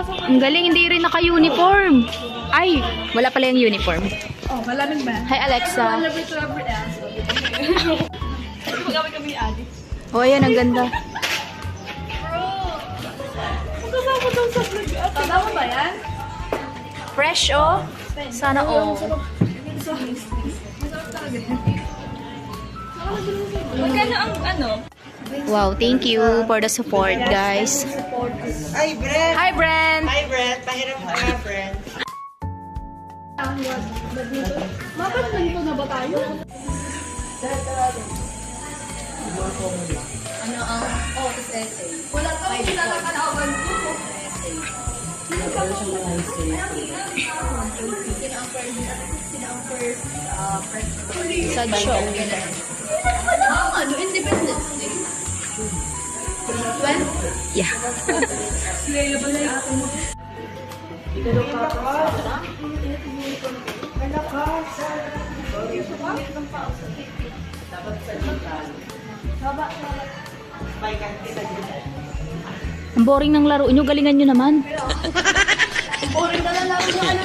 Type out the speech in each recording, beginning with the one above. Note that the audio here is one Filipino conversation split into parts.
Ang galing, hindi rin naka-uniform. Ay, wala pala yung uniform. Oh, malamig ba? Hi, Alexa. Magamit kami ni Adi. Oh, ayan, ang ganda. Kasama daw sa vlog. Tama ba yan? Fresh, oh. Sana all. Magkano ang ano? Wow, thank you for the support, guys. Hi, Brent! Hi, Brent! Hi, Brent! Pahiram ka nga, Brent. Mapat nandito na ba tayo? Ano ang office essay? Wala pa akong pinakakalawan ko. Sad show. Ano? Independence Day? Yeah. Ang boring ng laro nyo, galingan nyo naman. Boring na lang ako yung ano.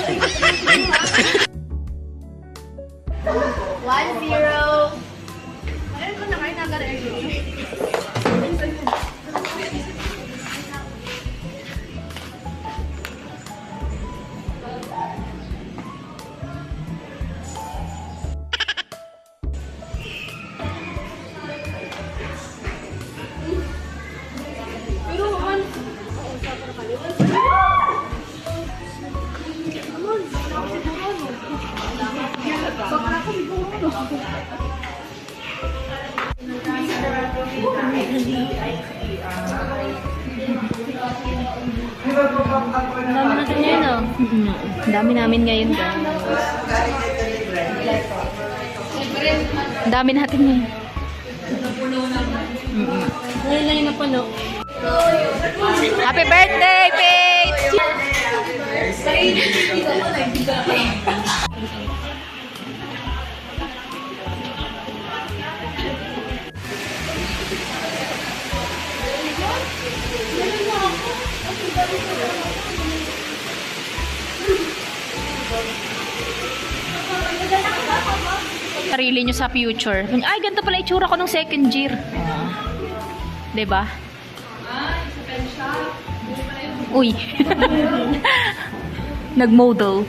1-0. Ayun ko na kayo nag-ready. Ang dami natin ngayon, oh. Ang dami namin ngayon, guys. Ang dami natin ngayon. Ngayon lang yung napuno. Happy birthday, Paige! Sarili nyo sa future. Ay, ganito pala itsura ko nung second year. Diba? Uy. Nag-model.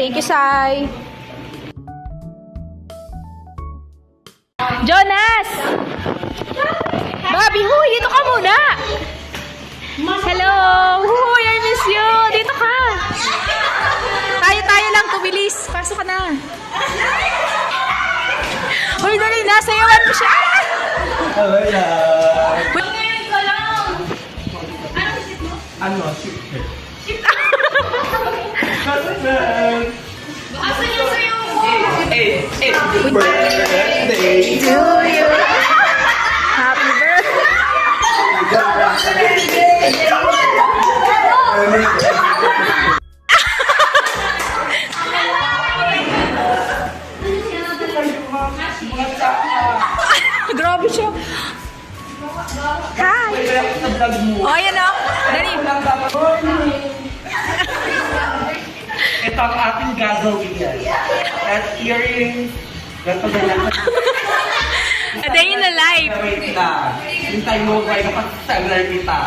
Thank you, Sai. Jonas! Bobby, huy, dito ka muna! Hello! Huy, I miss you! Dito ka! Tayo lang, tubilis. Pasok ka na. Huy, dali na. Sayawan mo siya. Wala. Ngayon ko lang. Ano? Shifter. Asan yung sayo mo? Happy birthday To you. Happy birthday. Grabe siya. Hi. Oh, ayan o. Dali. Ito ang ating gagawin yan. At earrings. Ganito na lang. A day in the life. Wait na. Hintay mo ba yung kapag-saglar kita?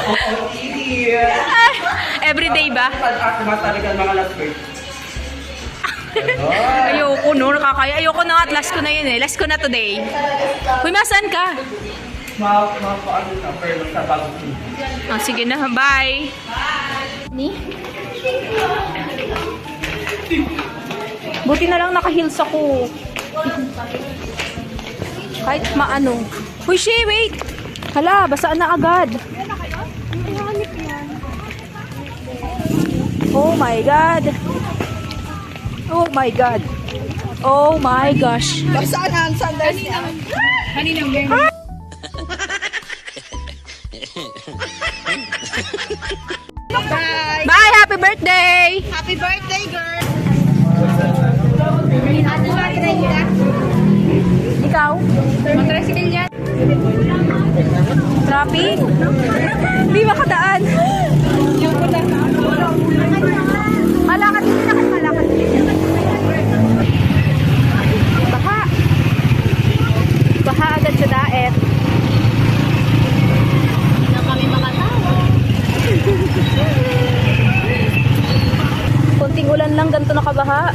Oo, hindi. Everyday ba? At mataligan mga last bird. Ayoko no, nakakaya. Ayoko na at last ko na yun eh. Last ko na today. Uy, masaan ka? Mapaano sa pero sa bagong team. Oh, sige na, bye. Ni? Buti na lang naka-heels ako. Kahit maano. Uy, Shay, wait! Hala, basaan na agad. Oh my God. Oh my God. Oh my gosh. Saan ang sandals niya? Kaninang game? Bye! Bye! Happy birthday! Happy birthday, girl! Ate, mag-drive ka? Ikaw? Mag-tricycle yan. Traffic? Hindi makadaan. Malakad din na kayo, malakad din. Baha. Baha agad sa daet. Hindi na kami makatawa. Kunting ulan lang, ganito nakabaha.